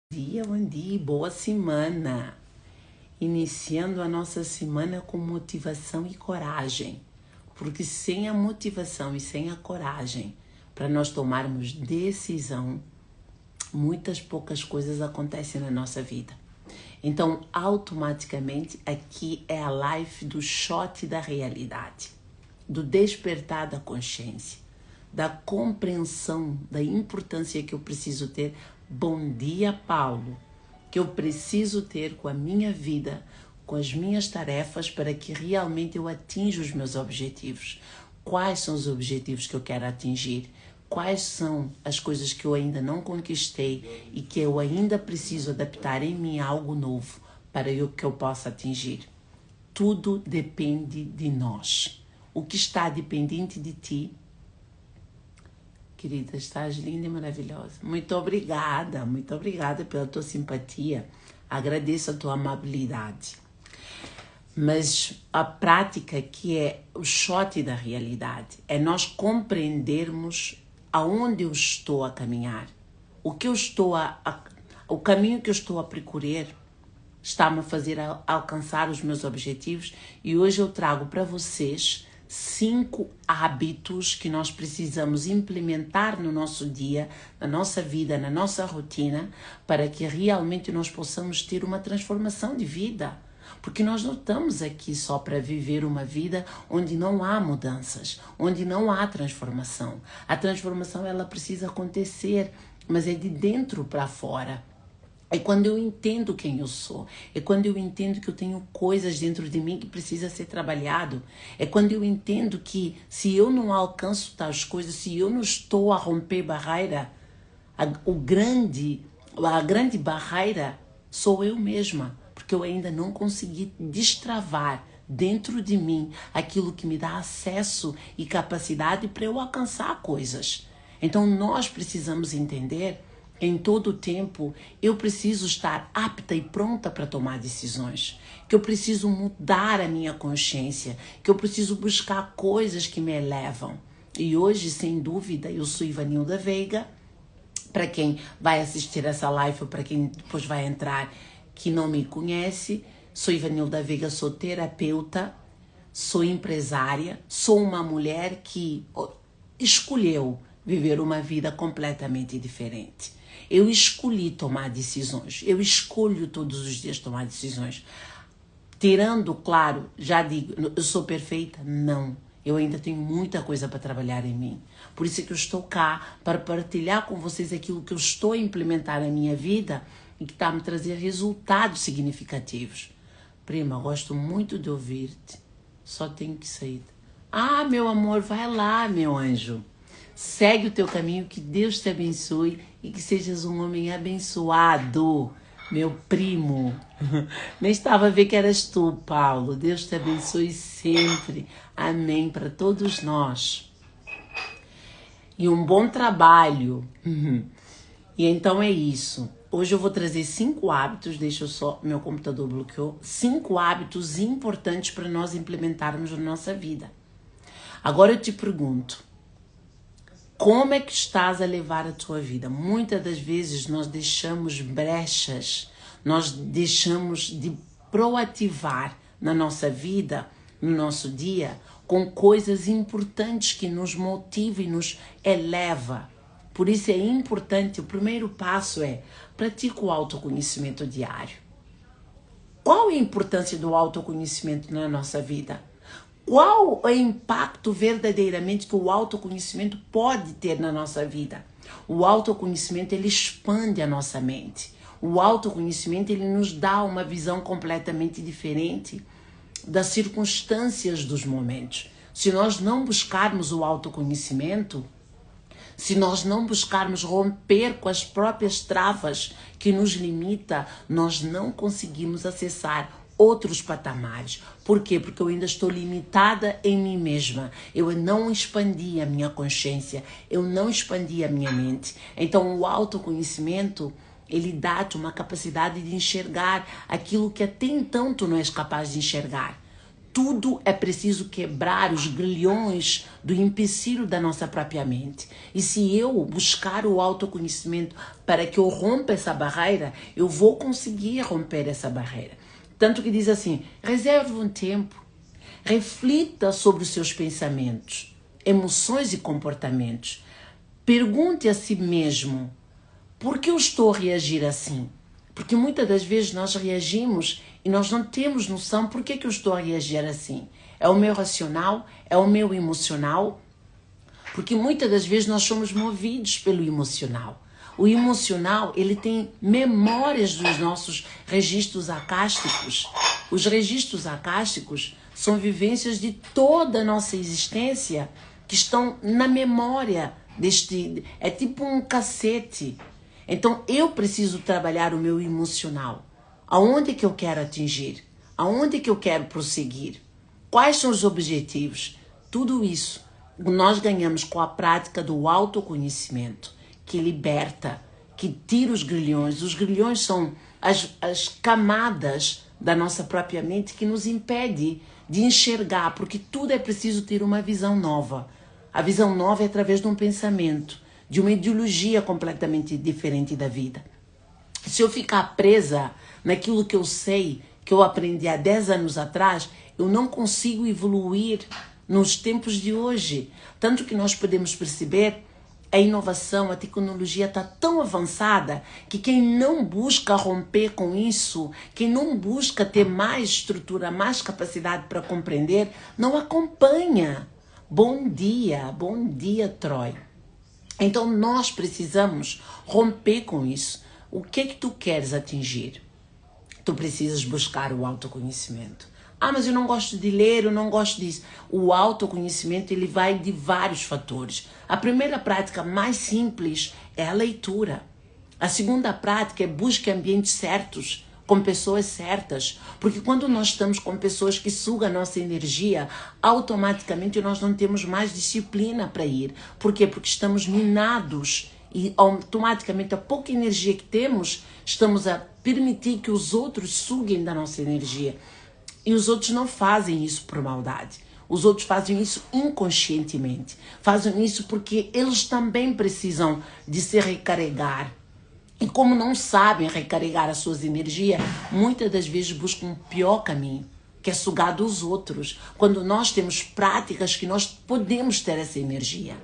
Bom dia, boa semana. Iniciando a nossa semana com motivação e coragem, porque sem a motivação e sem a coragem para nós tomarmos decisão, muitas poucas coisas acontecem na nossa vida. Então, automaticamente, aqui é a live do shot da realidade, do despertar da consciência, da compreensão da importância que eu preciso ter. Bom dia, Paulo, que eu preciso ter com a minha vida, com as minhas tarefas, para que realmente eu atinja os meus objetivos. Quais são os objetivos que eu quero atingir? Quais são as coisas que eu ainda não conquistei e que eu ainda preciso adaptar em mim algo novo para que eu possa atingir? Tudo depende de nós. O que está dependente de ti? Querida, estás linda e maravilhosa. Muito obrigada pela tua simpatia. Agradeço a tua amabilidade. Mas a prática que é o shot da realidade, é nós compreendermos aonde eu estou a caminhar. O caminho que eu estou a percorrer está-me a fazer alcançar os meus objetivos. E hoje eu trago para vocês 5 hábitos que nós precisamos implementar no nosso dia, na nossa vida, na nossa rotina, para que realmente nós possamos ter uma transformação de vida. Porque nós não estamos aqui só para viver uma vida onde não há mudanças, onde não há transformação. A transformação ela precisa acontecer, mas é de dentro para fora. É quando eu entendo quem eu sou, é quando eu entendo que eu tenho coisas dentro de mim que precisa ser trabalhado, é quando eu entendo que se eu não alcanço tais coisas, se eu não estou a romper barreira, a grande barreira sou eu mesma, porque eu ainda não consegui destravar dentro de mim aquilo que me dá acesso e capacidade para eu alcançar coisas. Então nós precisamos entender em todo o tempo, eu preciso estar apta e pronta para tomar decisões, que eu preciso mudar a minha consciência, que eu preciso buscar coisas que me elevam. E hoje, sem dúvida, eu sou Ivanilda Veiga. Para quem vai assistir essa live ou para quem depois vai entrar que não me conhece, sou Ivanilda Veiga, sou terapeuta, sou empresária, sou uma mulher que escolheu viver uma vida completamente diferente. Eu escolhi tomar decisões, eu escolho todos os dias tomar decisões. Tirando, claro, já digo, eu sou perfeita? Não. Eu ainda tenho muita coisa para trabalhar em mim. Por isso é que eu estou cá, para partilhar com vocês aquilo que eu estou a implementar na minha vida e que está a me trazer resultados significativos. Prima, gosto muito de ouvir-te, só tenho que sair. Ah, meu amor, vai lá, meu anjo. Segue o teu caminho, que Deus te abençoe e que sejas um homem abençoado, meu primo. Nem estava a ver que eras tu, Paulo. Deus te abençoe sempre. Amém para todos nós. E um bom trabalho. E então é isso. Hoje eu vou trazer 5 hábitos, deixa eu só, meu computador bloqueou, 5 hábitos importantes para nós implementarmos na nossa vida. Agora eu te pergunto, como é que estás a levar a tua vida? Muitas das vezes nós deixamos brechas, nós deixamos de proativar na nossa vida, no nosso dia, com coisas importantes que nos motivam e nos eleva. Por isso é importante, o primeiro passo é pratica o autoconhecimento diário. Qual é a importância do autoconhecimento na nossa vida? Qual é o impacto verdadeiramente que o autoconhecimento pode ter na nossa vida? O autoconhecimento, ele expande a nossa mente. O autoconhecimento, ele nos dá uma visão completamente diferente das circunstâncias dos momentos. Se nós não buscarmos o autoconhecimento, se nós não buscarmos romper com as próprias travas que nos limita, nós não conseguimos acessar outros patamares. Por quê? Porque eu ainda estou limitada em mim mesma. Eu não expandi a minha consciência, eu não expandi a minha mente. Então o autoconhecimento, ele dá-te uma capacidade de enxergar aquilo que até então tu não és capaz de enxergar. tudo é preciso quebrar os grilhões do empecilho da nossa própria mente. E se eu buscar o autoconhecimento para que eu rompa essa barreira, eu vou conseguir romper essa barreira. Tanto que diz assim, reserve um tempo, reflita sobre os seus pensamentos, emoções e comportamentos. Pergunte a si mesmo, por que eu estou a reagir assim? Porque muitas das vezes nós reagimos e nós não temos noção por que eu estou a reagir assim. É o meu racional? É o meu emocional? Porque muitas das vezes nós somos movidos pelo emocional. O emocional, ele tem memórias dos nossos registros acásticos. Os registros acásticos são vivências de toda a nossa existência que estão na memória deste... É tipo um cassete. Então, eu preciso trabalhar o meu emocional. Aonde que eu quero atingir? Aonde que eu quero prosseguir? Quais são os objetivos? Tudo isso nós ganhamos com a prática do autoconhecimento, que liberta, que tira os grilhões. Os grilhões são as camadas da nossa própria mente que nos impede de enxergar, porque tudo é preciso ter uma visão nova. A visão nova é através de um pensamento, de uma ideologia completamente diferente da vida. Se eu ficar presa naquilo que eu sei, que eu aprendi há 10 anos atrás, eu não consigo evoluir nos tempos de hoje. Tanto que nós podemos perceber a inovação, a tecnologia está tão avançada que quem não busca romper com isso, quem não busca ter mais estrutura, mais capacidade para compreender, não acompanha. Bom dia, Troy. Então nós precisamos romper com isso. O que é que tu queres atingir? Tu precisas buscar o autoconhecimento. Ah, mas eu não gosto de ler, eu não gosto disso. O autoconhecimento, ele vai de vários fatores. A primeira prática mais simples é a leitura. A segunda prática é busque ambientes certos, com pessoas certas. Porque quando nós estamos com pessoas que sugam a nossa energia, automaticamente nós não temos mais disciplina para ir. Por quê? Porque estamos minados e automaticamente a pouca energia que temos, estamos a permitir que os outros suguem da nossa energia. E os outros não fazem isso por maldade. Os outros fazem isso inconscientemente. Fazem isso porque eles também precisam de se recarregar. E como não sabem recarregar as suas energias, muitas das vezes buscam um pior caminho, que é sugar dos outros. Quando nós temos práticas que nós podemos ter essa energia.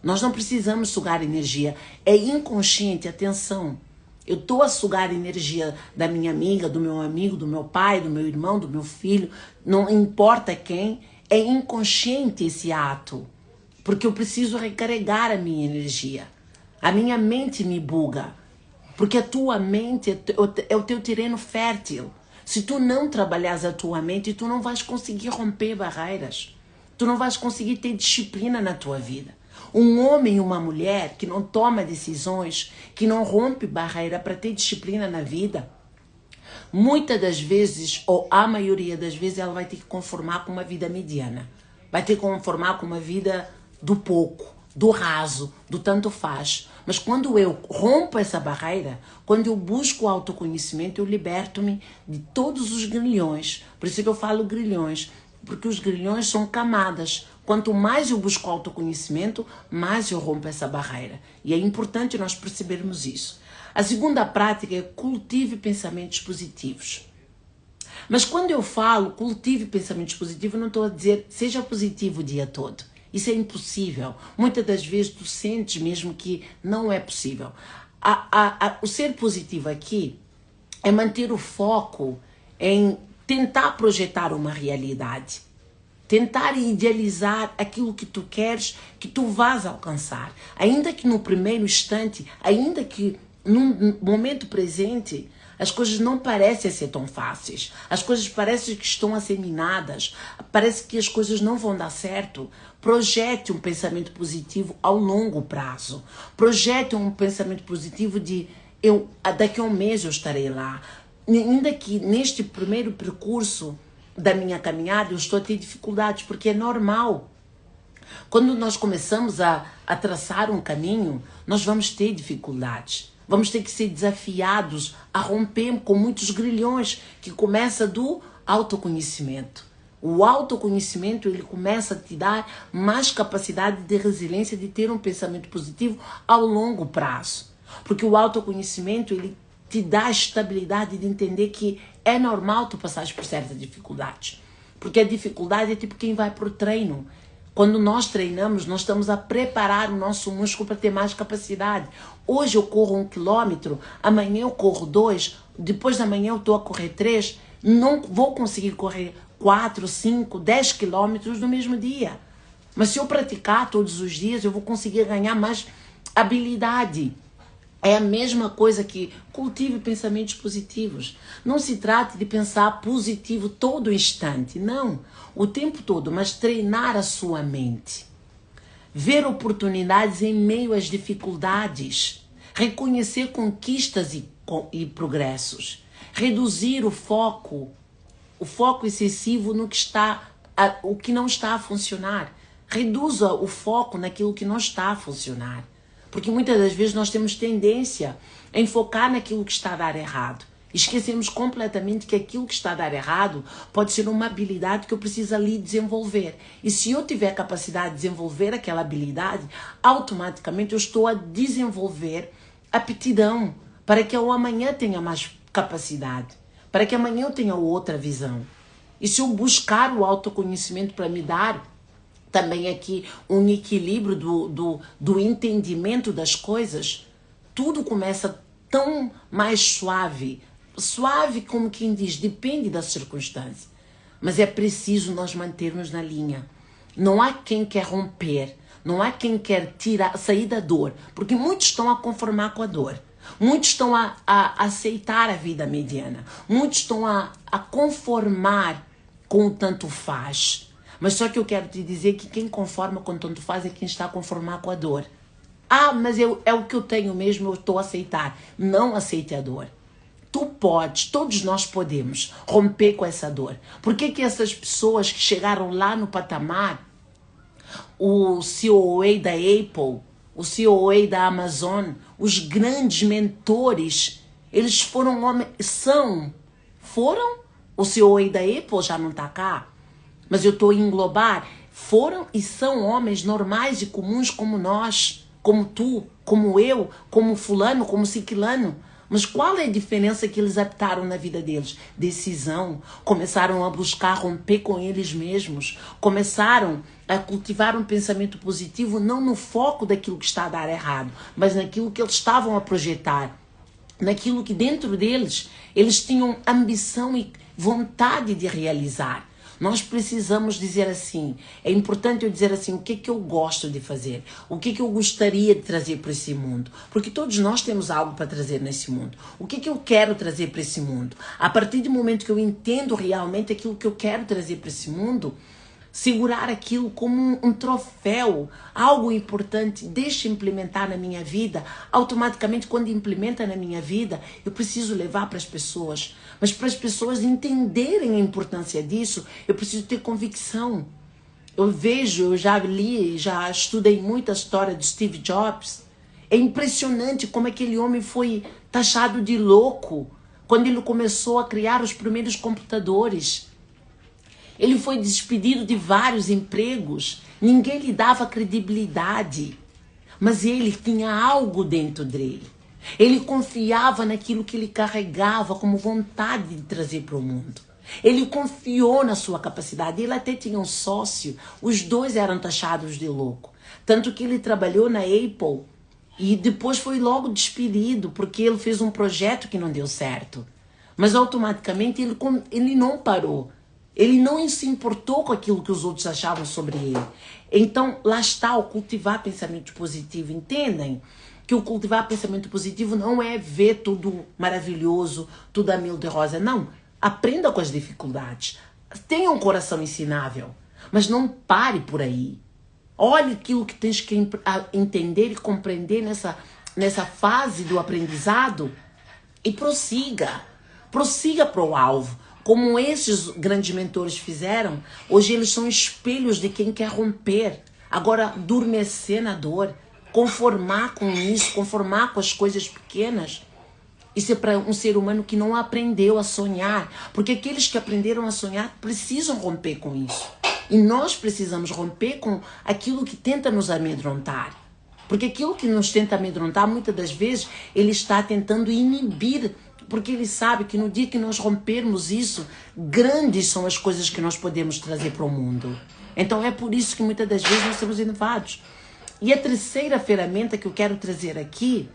Nós não precisamos sugar energia. É inconsciente, atenção. Eu estou a sugar energia da minha amiga, do meu amigo, do meu pai, do meu irmão, do meu filho, não importa quem, é inconsciente esse ato, porque eu preciso recarregar a minha energia. A minha mente me buga, porque a tua mente é o teu terreno fértil. Se tu não trabalhares a tua mente, tu não vais conseguir romper barreiras, tu não vais conseguir ter disciplina na tua vida. Um homem e uma mulher que não toma decisões, que não rompe barreira para ter disciplina na vida, muitas das vezes, ou a maioria das vezes, ela vai ter que conformar com uma vida mediana. Vai ter que conformar com uma vida do pouco, do raso, do tanto faz. Mas quando eu rompo essa barreira, quando eu busco o autoconhecimento, eu liberto-me de todos os grilhões. Por isso que eu falo grilhões, porque os grilhões são camadas. Quanto mais eu busco autoconhecimento, mais eu rompo essa barreira. E é importante nós percebermos isso. A segunda prática é cultive pensamentos positivos. Mas quando eu falo cultive pensamentos positivos, eu não estou a dizer seja positivo o dia todo. Isso é impossível. Muitas das vezes tu sentes mesmo que não é possível. O ser positivo aqui é manter o foco em tentar projetar uma realidade. Tentar idealizar aquilo que tu queres, que tu vás alcançar. Ainda que no primeiro instante, ainda que no momento presente, as coisas não parecem ser tão fáceis. As coisas parecem que estão a ser minadas. Parece que as coisas não vão dar certo. Projete um pensamento positivo ao longo prazo. Projete um pensamento positivo de daqui a um mês eu estarei lá. Ainda que neste primeiro percurso da minha caminhada eu estou a ter dificuldades, porque é normal. Quando nós começamos a traçar um caminho, nós vamos ter dificuldades. Vamos ter que ser desafiados a romper com muitos grilhões, que começa do autoconhecimento. O autoconhecimento, ele começa a te dar mais capacidade de resiliência, de ter um pensamento positivo ao longo prazo. Porque o autoconhecimento, ele te dá a estabilidade de entender que é normal tu passares por certas dificuldades. Porque a dificuldade é tipo quem vai para o treino. Quando nós treinamos, nós estamos a preparar o nosso músculo para ter mais capacidade. Hoje eu corro 1 quilômetro, amanhã eu corro 2, depois da manhã eu estou a correr 3, não vou conseguir correr 4, 5, 10 quilômetros no mesmo dia. Mas se eu praticar todos os dias, eu vou conseguir ganhar mais habilidade. É a mesma coisa que cultive pensamentos positivos. Não se trata de pensar positivo todo instante, não. O tempo todo, mas treinar a sua mente. Ver oportunidades em meio às dificuldades. Reconhecer conquistas e progressos. Reduzir o foco excessivo no que o que não está a funcionar. Reduza o foco naquilo que não está a funcionar. Porque muitas das vezes nós temos tendência a enfocar naquilo que está a dar errado. Esquecemos completamente que aquilo que está a dar errado pode ser uma habilidade que eu preciso ali desenvolver. E se eu tiver capacidade de desenvolver aquela habilidade, automaticamente eu estou a desenvolver aptidão para que eu amanhã tenha mais capacidade, para que amanhã eu tenha outra visão. E se eu buscar o autoconhecimento para me dar também aqui um equilíbrio do entendimento das coisas, tudo começa tão mais suave. Suave como quem diz, depende da circunstância. Mas é preciso nós mantermos na linha. Não há quem quer romper, não há quem quer sair da dor, porque muitos estão a conformar com a dor. Muitos estão a aceitar a vida mediana. Muitos estão a conformar com o tanto faz. Mas só que eu quero te dizer que quem conforma com tanto faz é quem está a conformar com a dor. Ah, mas é o que eu tenho mesmo, eu estou a aceitar. Não aceite a dor. Tu podes, todos nós podemos romper com essa dor. Por que essas pessoas que chegaram lá no patamar, o CEO da Apple, o CEO da Amazon, os grandes mentores, eles foram homens, foram? O CEO da Apple já não está cá. Mas eu estou a englobar, foram e são homens normais e comuns como nós, como tu, como eu, como fulano, como ciclano. Mas qual é a diferença que eles optaram na vida deles? Decisão. Começaram a buscar romper com eles mesmos. Começaram a cultivar um pensamento positivo, não no foco daquilo que está a dar errado, mas naquilo que eles estavam a projetar. Naquilo que dentro deles, eles tinham ambição e vontade de realizar. Nós precisamos dizer assim, é importante eu dizer assim, o que é que eu gosto de fazer? O que é que eu gostaria de trazer para esse mundo? Porque todos nós temos algo para trazer nesse mundo. O que é que eu quero trazer para esse mundo? A partir do momento que eu entendo realmente aquilo que eu quero trazer para esse mundo, segurar aquilo como um troféu, algo importante, deixa implementar na minha vida, automaticamente quando implementa na minha vida, eu preciso levar para as pessoas. Mas para as pessoas entenderem a importância disso, eu preciso ter convicção. Eu já li, já estudei muito a história de Steve Jobs. É impressionante como aquele homem foi taxado de louco quando ele começou a criar os primeiros computadores. Ele foi despedido de vários empregos, ninguém lhe dava credibilidade, mas ele tinha algo dentro dele. Ele confiava naquilo que ele carregava como vontade de trazer para o mundo. Ele confiou na sua capacidade, ele até tinha um sócio, os dois eram taxados de louco. Tanto que ele trabalhou na Apple e depois foi logo despedido porque ele fez um projeto que não deu certo. Mas automaticamente ele não parou. Ele não se importou com aquilo que os outros achavam sobre ele. Então, lá está o cultivar pensamento positivo. Entendem que o cultivar pensamento positivo não é ver tudo maravilhoso, tudo a mil de rosa. Não. Aprenda com as dificuldades. Tenha um coração ensinável. Mas não pare por aí. Olhe aquilo que tens que entender e compreender nessa fase do aprendizado e prossiga. Prossiga para o alvo. Como esses grandes mentores fizeram, hoje eles são espelhos de quem quer romper. Agora, adormecer na dor, conformar com isso, conformar com as coisas pequenas, Isso é para um ser humano que não aprendeu a sonhar. Porque aqueles que aprenderam a sonhar precisam romper com isso. E nós precisamos romper com aquilo que tenta nos amedrontar. Porque aquilo que nos tenta amedrontar, muitas das vezes, ele está tentando inibir. Porque ele sabe que no dia que nós rompermos isso, grandes são as coisas que nós podemos trazer para o mundo. Então é por isso que muitas das vezes nós somos inovados. E a terceira ferramenta que eu quero trazer aqui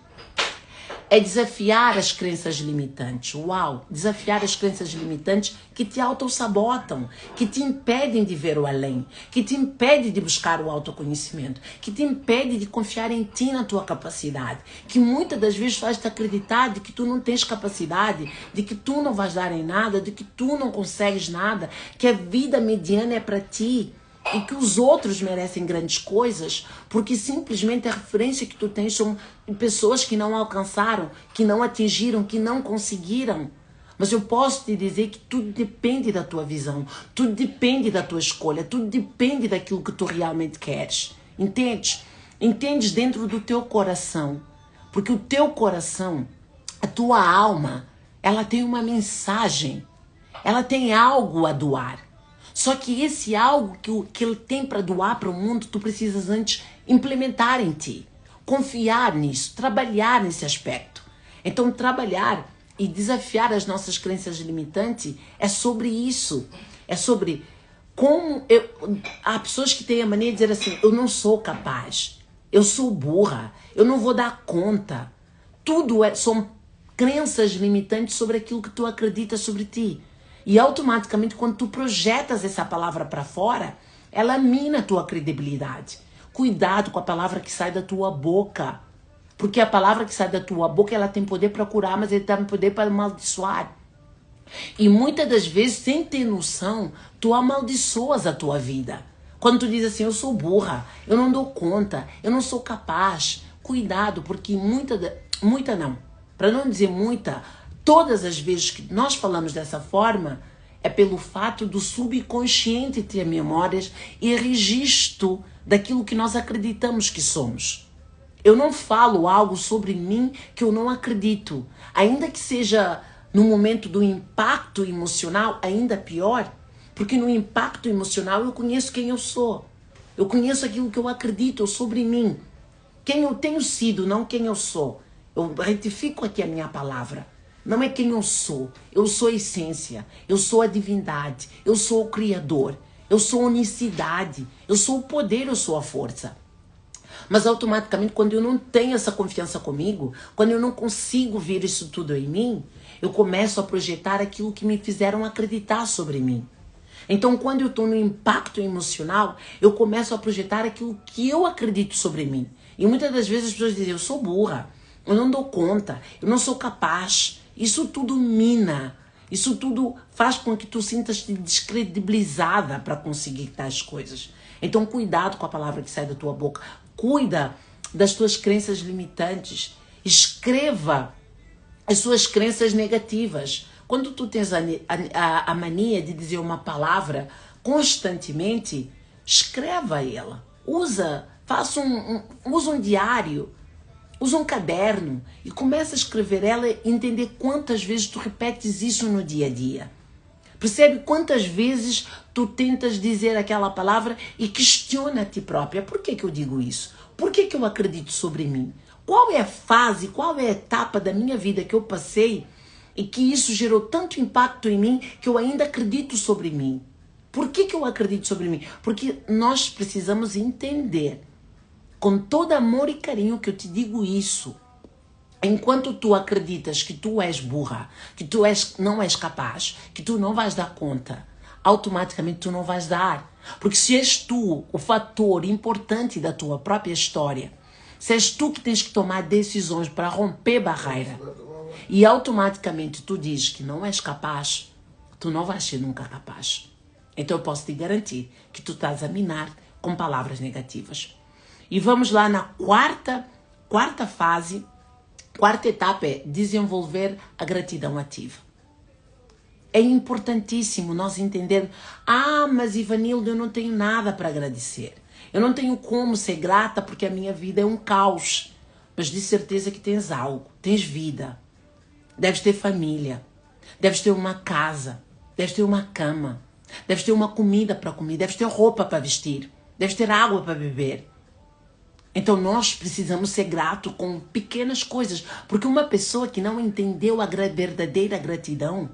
é desafiar as crenças limitantes. Uau! Desafiar as crenças limitantes que te autossabotam, que te impedem de ver o além, que te impedem de buscar o autoconhecimento, que te impedem de confiar em ti, na tua capacidade, que muitas das vezes faz te acreditar de que tu não tens capacidade, de que tu não vais dar em nada, de que tu não consegues nada, que a vida mediana é para ti. E que os outros merecem grandes coisas, porque simplesmente a referência que tu tens são pessoas que não alcançaram, que não atingiram, que não conseguiram. Mas eu posso te dizer que tudo depende da tua visão, tudo depende da tua escolha, tudo depende daquilo que tu realmente queres. Entendes? Entendes dentro do teu coração. Porque o teu coração, a tua alma, ela tem uma mensagem, ela tem algo a doar. Só que esse algo que ele tem para doar para o mundo, tu precisas antes implementar em ti. Confiar nisso, trabalhar nesse aspecto. Então, trabalhar e desafiar as nossas crenças limitantes é sobre isso. É sobre como... Há pessoas que têm a mania de dizer assim, eu não sou capaz, eu sou burra, eu não vou dar conta. Tudo são crenças limitantes sobre aquilo que tu acreditas sobre ti. E automaticamente, quando tu projetas essa palavra para fora, ela mina a tua credibilidade. Cuidado com a palavra que sai da tua boca. Porque a palavra que sai da tua boca, ela tem poder para curar, mas ela tem poder para amaldiçoar. E muitas das vezes, sem ter noção, tu amaldiçoas a tua vida. Quando tu diz assim, eu sou burra, eu não dou conta, eu não sou capaz. Cuidado, porque muita não. Para não dizer muita... Todas as vezes que nós falamos dessa forma, é pelo fato do subconsciente ter memórias e registro daquilo que nós acreditamos que somos. Eu não falo algo sobre mim que eu não acredito. Ainda que seja no momento do impacto emocional, ainda pior, porque no impacto emocional eu conheço quem eu sou. Eu conheço aquilo que eu acredito sobre mim. Quem eu tenho sido, não quem eu sou. Eu retifico aqui a minha palavra. Não é quem eu sou a essência, eu sou a divindade, eu sou o Criador, eu sou a unicidade, eu sou o poder, eu sou a força. Mas automaticamente, quando eu não tenho essa confiança comigo, quando eu não consigo ver isso tudo em mim, eu começo a projetar aquilo que me fizeram acreditar sobre mim. Então, quando eu estou no impacto emocional, eu começo a projetar aquilo que eu acredito sobre mim. E muitas das vezes as pessoas dizem, eu sou burra, eu não dou conta, eu não sou capaz. Isso tudo mina, isso tudo faz com que tu sintas-te descredibilizada para conseguir tais coisas. Então cuidado com a palavra que sai da tua boca, cuida das tuas crenças limitantes, escreva as suas crenças negativas. Quando tu tens a mania de dizer uma palavra constantemente, escreva ela, usa um diário, usa um caderno e começa a escrever ela e entender quantas vezes tu repetes isso no dia a dia. Percebe quantas vezes tu tentas dizer aquela palavra e questiona a ti própria. Por que eu digo isso? Por que eu acredito sobre mim? Qual é a fase, qual é a etapa da minha vida que eu passei e que isso gerou tanto impacto em mim que eu ainda acredito sobre mim? Por que eu acredito sobre mim? Porque nós precisamos entender, com todo amor e carinho que eu te digo isso, enquanto tu acreditas que tu és burra, que tu não és capaz, que tu não vais dar conta, automaticamente tu não vais dar. Porque se és tu o fator importante da tua própria história, se és tu que tens que tomar decisões para romper barreira, e automaticamente tu dizes que não és capaz, tu não vais ser nunca capaz. Então eu posso te garantir que tu estás a minar com palavras negativas. E vamos lá na quarta fase, quarta etapa é desenvolver a gratidão ativa. É importantíssimo nós entendermos, mas Ivanildo, eu não tenho nada para agradecer. Eu não tenho como ser grata porque a minha vida é um caos. Mas de certeza que tens algo, tens vida. deves ter família, deves ter uma casa, deves ter uma cama, deves ter uma comida para comer, deves ter roupa para vestir, deves ter água para beber. Então nós precisamos ser gratos com pequenas coisas, porque uma pessoa que não entendeu a verdadeira gratidão,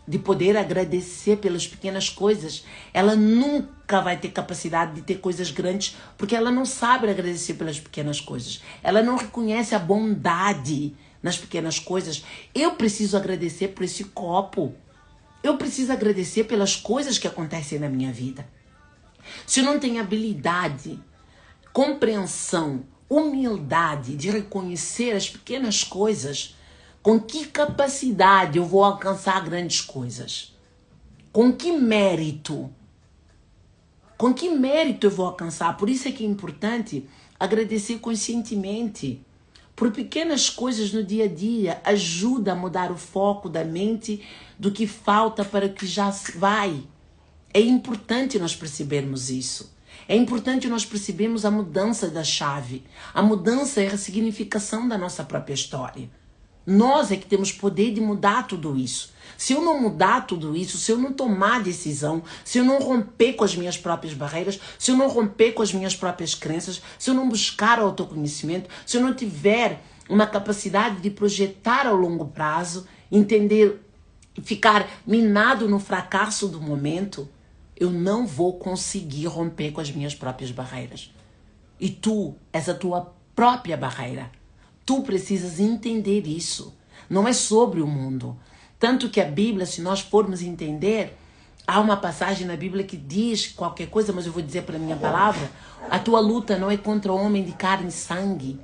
de poder agradecer pelas pequenas coisas, ela nunca vai ter capacidade de ter coisas grandes, porque ela não sabe agradecer pelas pequenas coisas. Ela não reconhece a bondade nas pequenas coisas. Eu preciso agradecer por esse copo. Eu preciso agradecer pelas coisas que acontecem na minha vida. Se eu não tenho habilidade, compreensão, humildade de reconhecer as pequenas coisas, com que capacidade eu vou alcançar grandes coisas? Com que mérito? Com que mérito eu vou alcançar? Por isso é que é importante agradecer conscientemente. Por pequenas coisas no dia a dia, ajuda a mudar o foco da mente do que falta para o que já vai. É importante nós percebermos isso. É importante nós percebermos a mudança da chave. A mudança é a ressignificação da nossa própria história. Nós é que temos poder de mudar tudo isso. Se eu não mudar tudo isso, se eu não tomar decisão, se eu não romper com as minhas próprias barreiras, se eu não romper com as minhas próprias crenças, se eu não buscar autoconhecimento, se eu não tiver uma capacidade de projetar ao longo prazo, entender, ficar minado no fracasso do momento, eu não vou conseguir romper com as minhas próprias barreiras. E tu és a tua própria barreira. Tu precisas entender isso. Não é sobre o mundo. Tanto que a Bíblia, se nós formos entender, há uma passagem na Bíblia que diz qualquer coisa, mas eu vou dizer pela minha palavra, a tua luta não é contra o homem de carne e sangue.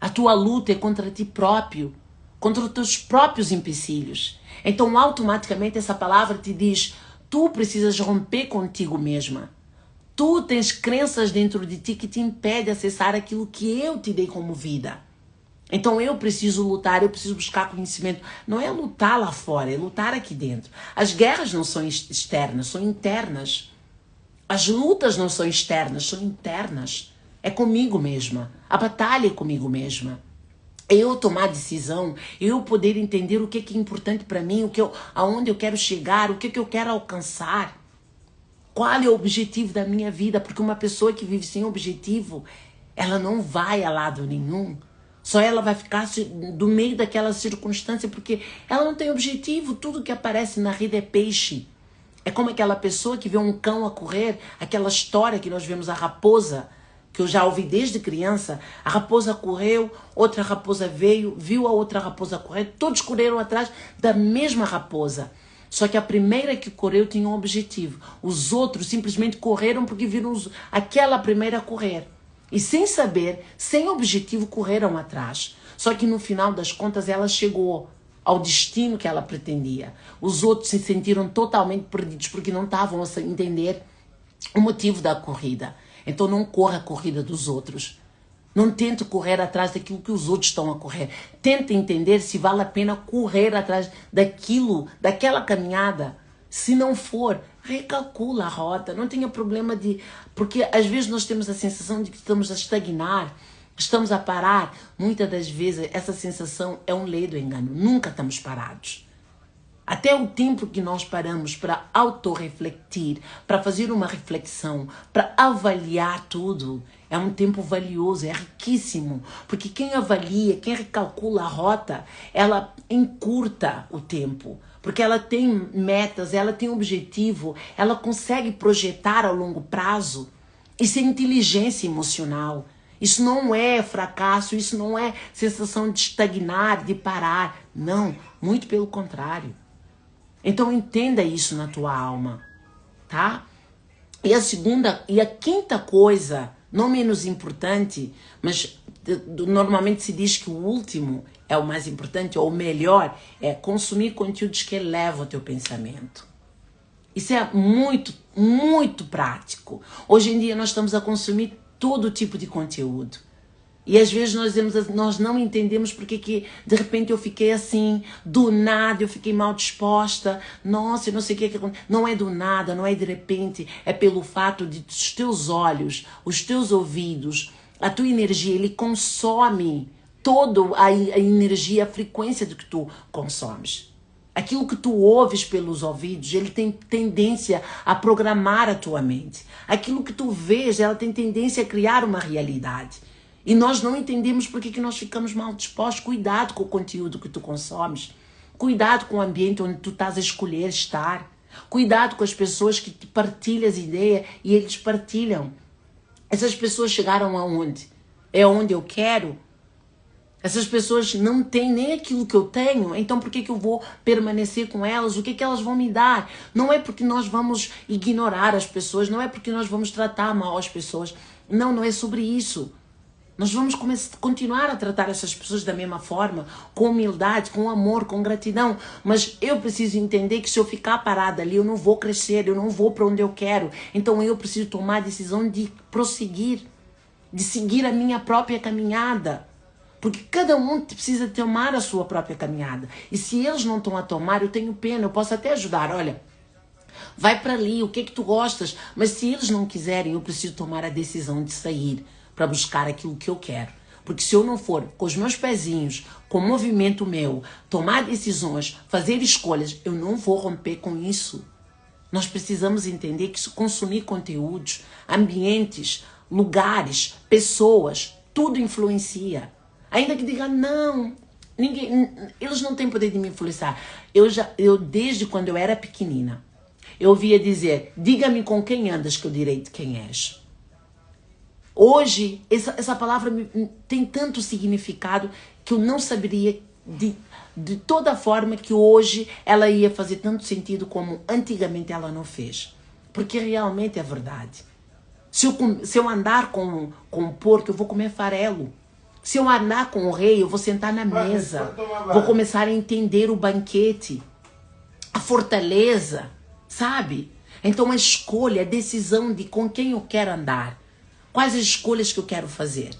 A tua luta é contra ti próprio, contra os teus próprios empecilhos. Então, automaticamente, essa palavra te diz, tu precisas romper contigo mesma. Tu tens crenças dentro de ti que te impedem de acessar aquilo que eu te dei como vida. Então eu preciso lutar, eu preciso buscar conhecimento. Não é lutar lá fora, é lutar aqui dentro. As guerras não são externas, são internas. As lutas não são externas, são internas. É comigo mesma. A batalha é comigo mesma. Eu tomar decisão, eu poder entender o que é importante para mim, aonde eu quero chegar, o que eu quero alcançar. Qual é o objetivo da minha vida? Porque uma pessoa que vive sem objetivo, ela não vai a lado nenhum. Só ela vai ficar do meio daquela circunstância porque ela não tem objetivo. Tudo que aparece na rede é peixe. É como aquela pessoa que vê um cão a correr, aquela história que nós vemos a raposa, que eu já ouvi desde criança. A raposa correu, outra raposa veio, viu a outra raposa correr, todos correram atrás da mesma raposa. Só que a primeira que correu tinha um objetivo. Os outros simplesmente correram porque viram aquela primeira correr. E sem saber, sem objetivo, correram atrás. Só que no final das contas ela chegou ao destino que ela pretendia. Os outros se sentiram totalmente perdidos porque não estavam a entender o motivo da corrida. Então não corra a corrida dos outros. Não tente correr atrás daquilo que os outros estão a correr. Tente entender se vale a pena correr atrás daquela caminhada. Se não for, recalcula a rota, não tenha problema de... Porque às vezes nós temos a sensação de que estamos a estagnar, estamos a parar. Muitas das vezes essa sensação é um ledo engano, nunca estamos parados. Até o tempo que nós paramos para autorrefletir, para fazer uma reflexão, para avaliar tudo, é um tempo valioso, é riquíssimo. Porque quem avalia, quem recalcula a rota, ela encurta o tempo. Porque ela tem metas, ela tem objetivo, ela consegue projetar ao longo prazo. Isso é inteligência emocional. Isso não é fracasso, isso não é sensação de estagnar, de parar. Não, muito pelo contrário. Então entenda isso na tua alma, tá? E a quinta coisa, não menos importante, mas normalmente se diz que o último é o mais importante, ou o melhor, é consumir conteúdos que elevam o teu pensamento. Isso é muito, muito prático. Hoje em dia nós estamos a consumir todo tipo de conteúdo. E às vezes nós não entendemos porque que de repente eu fiquei assim, do nada eu fiquei mal disposta. Nossa, eu não sei o que aconteceu. Não é do nada, não é de repente, é pelo fato de os teus olhos, os teus ouvidos, a tua energia, ele consome toda a energia, a frequência do que tu consomes. Aquilo que tu ouves pelos ouvidos, ele tem tendência a programar a tua mente. Aquilo que tu vês, ela tem tendência a criar uma realidade. E nós não entendemos por que nós ficamos mal dispostos. Cuidado com o conteúdo que tu consomes. Cuidado com o ambiente onde tu estás a escolher estar. Cuidado com as pessoas que te partilham as ideias e eles partilham. Essas pessoas chegaram aonde? É onde eu quero? Essas pessoas não têm nem aquilo que eu tenho, então por que eu vou permanecer com elas? O que elas vão me dar? Não é porque nós vamos ignorar as pessoas, não é porque nós vamos tratar mal as pessoas. Não, não é sobre isso. Nós vamos continuar a tratar essas pessoas da mesma forma, com humildade, com amor, com gratidão. Mas eu preciso entender que se eu ficar parada ali, eu não vou crescer, eu não vou para onde eu quero. Então eu preciso tomar a decisão de prosseguir, de seguir a minha própria caminhada. Porque cada um precisa tomar a sua própria caminhada. E se eles não estão a tomar, eu tenho pena, eu posso até ajudar. Olha, vai para ali, o que é que tu gostas? Mas se eles não quiserem, eu preciso tomar a decisão de sair para buscar aquilo que eu quero. Porque se eu não for com os meus pezinhos, com o movimento meu, tomar decisões, fazer escolhas, eu não vou romper com isso. Nós precisamos entender que consumir conteúdos, ambientes, lugares, pessoas, tudo influencia. Ainda que diga, não, eles não têm poder de me influenciar. Eu desde quando eu era pequenina, eu ouvia dizer, diga-me com quem andas que eu direi de quem és. Hoje, essa palavra tem tanto significado que eu não saberia de toda forma que hoje ela ia fazer tanto sentido como antigamente ela não fez. Porque realmente é verdade. Se eu andar com um porco, eu vou comer farelo. Se eu andar com o rei, eu vou sentar na mesa. Vou começar a entender o banquete, a fortaleza, sabe? Então a escolha, a decisão de com quem eu quero andar. Quais as escolhas que eu quero fazer?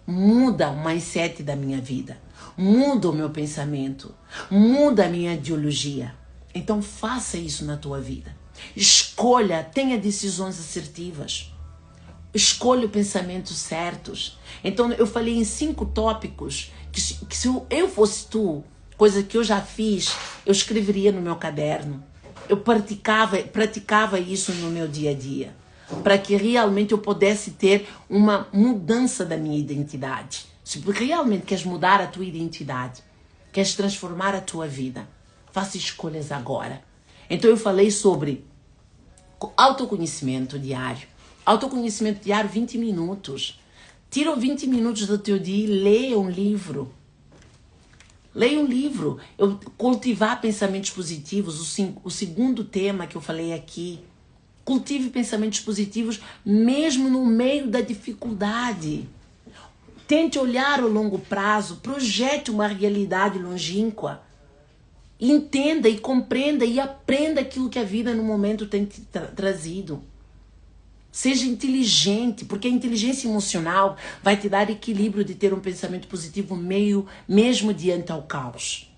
Muda o mindset da minha vida. Muda o meu pensamento. Muda a minha ideologia. Então faça isso na tua vida. Escolha, tenha decisões assertivas. Escolha pensamentos certos. Então eu falei em 5 tópicos que se eu fosse tu, coisa que eu já fiz, eu escreveria no meu caderno. Eu praticava isso no meu dia a dia, para que realmente eu pudesse ter uma mudança da minha identidade. Se realmente queres mudar a tua identidade, queres transformar a tua vida, faça escolhas agora. Então eu falei sobre autoconhecimento diário. Autoconhecimento diário, 20 minutos. Tira 20 minutos do teu dia e leia um livro. Leia um livro. Cultivar pensamentos positivos, o segundo tema que eu falei aqui. Cultive pensamentos positivos mesmo no meio da dificuldade. Tente olhar ao longo prazo, projete uma realidade longínqua. Entenda e compreenda e aprenda aquilo que a vida no momento tem te trazido. Seja inteligente, porque a inteligência emocional vai te dar equilíbrio de ter um pensamento positivo mesmo diante ao caos.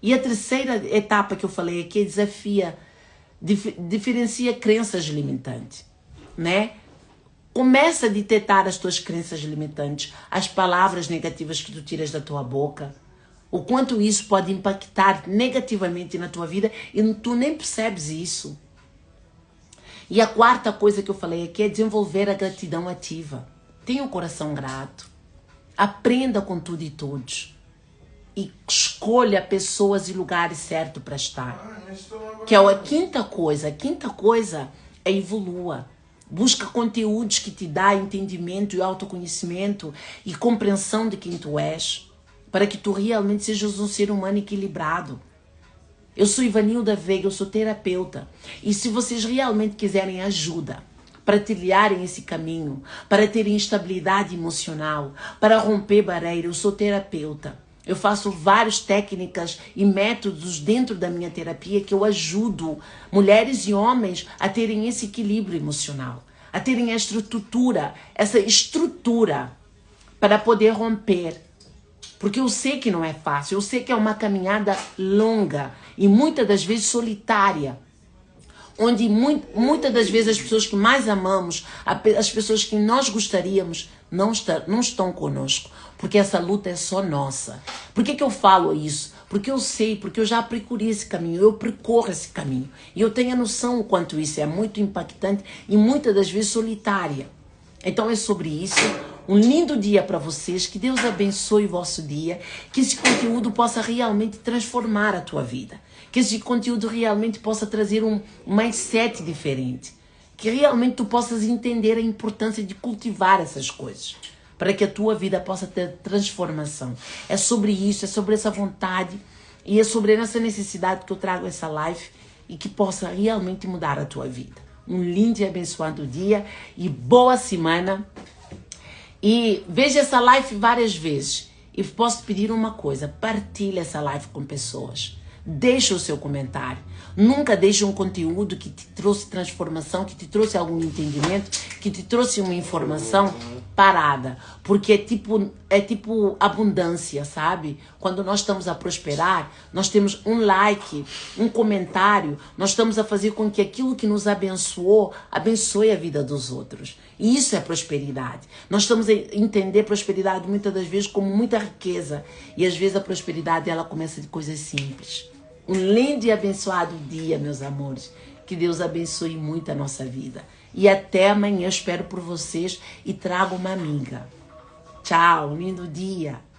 E a terceira etapa que eu falei aqui é diferencia crenças limitantes, né? Começa a detectar as tuas crenças limitantes, as palavras negativas que tu tiras da tua boca, o quanto isso pode impactar negativamente na tua vida e tu nem percebes isso. E a quarta coisa que eu falei aqui é desenvolver a gratidão ativa. Tenha um coração grato. Aprenda com tudo e todos. E escolha pessoas e lugares certos para estar. Que é a quinta coisa. A quinta coisa é evolua. Busca conteúdos que te dá entendimento e autoconhecimento e compreensão de quem tu és. Para que tu realmente sejas um ser humano equilibrado. Eu sou Ivanilda Veiga, eu sou terapeuta. E se vocês realmente quiserem ajuda para trilharem esse caminho, para terem estabilidade emocional, para romper barreira, eu sou terapeuta. Eu faço várias técnicas e métodos dentro da minha terapia que eu ajudo mulheres e homens a terem esse equilíbrio emocional, a terem essa estrutura para poder romper. Porque eu sei que não é fácil, eu sei que é uma caminhada longa e muitas das vezes solitária. onde muitas das vezes as pessoas que mais amamos, as pessoas que nós gostaríamos, não estão conosco, porque essa luta é só nossa. Por que eu falo isso? Porque eu sei, porque eu já percorri esse caminho, eu percorro esse caminho. E eu tenho a noção o quanto isso é muito impactante e muitas das vezes solitária. Então é sobre isso. Um lindo dia para vocês, que Deus abençoe o vosso dia, que esse conteúdo possa realmente transformar a tua vida, que esse conteúdo realmente possa trazer um mindset diferente, que realmente tu possas entender a importância de cultivar essas coisas, para que a tua vida possa ter transformação. É sobre isso, é sobre essa vontade e é sobre essa necessidade que eu trago essa live e que possa realmente mudar a tua vida. Um lindo e abençoado dia e boa semana. E veja essa live várias vezes. E posso pedir uma coisa, partilhe essa live com pessoas. Deixe o seu comentário. Nunca deixe um conteúdo que te trouxe transformação, que te trouxe algum entendimento, que te trouxe uma informação parada. Porque é tipo abundância, sabe? Quando nós estamos a prosperar, nós temos um like, um comentário, nós estamos a fazer com que aquilo que nos abençoou, abençoe a vida dos outros. E isso é prosperidade. Nós estamos a entender prosperidade muitas das vezes como muita riqueza. E às vezes a prosperidade ela começa de coisas simples. Um lindo e abençoado dia, meus amores. Que Deus abençoe muito a nossa vida. E até amanhã eu espero por vocês e trago uma amiga. Tchau, lindo dia.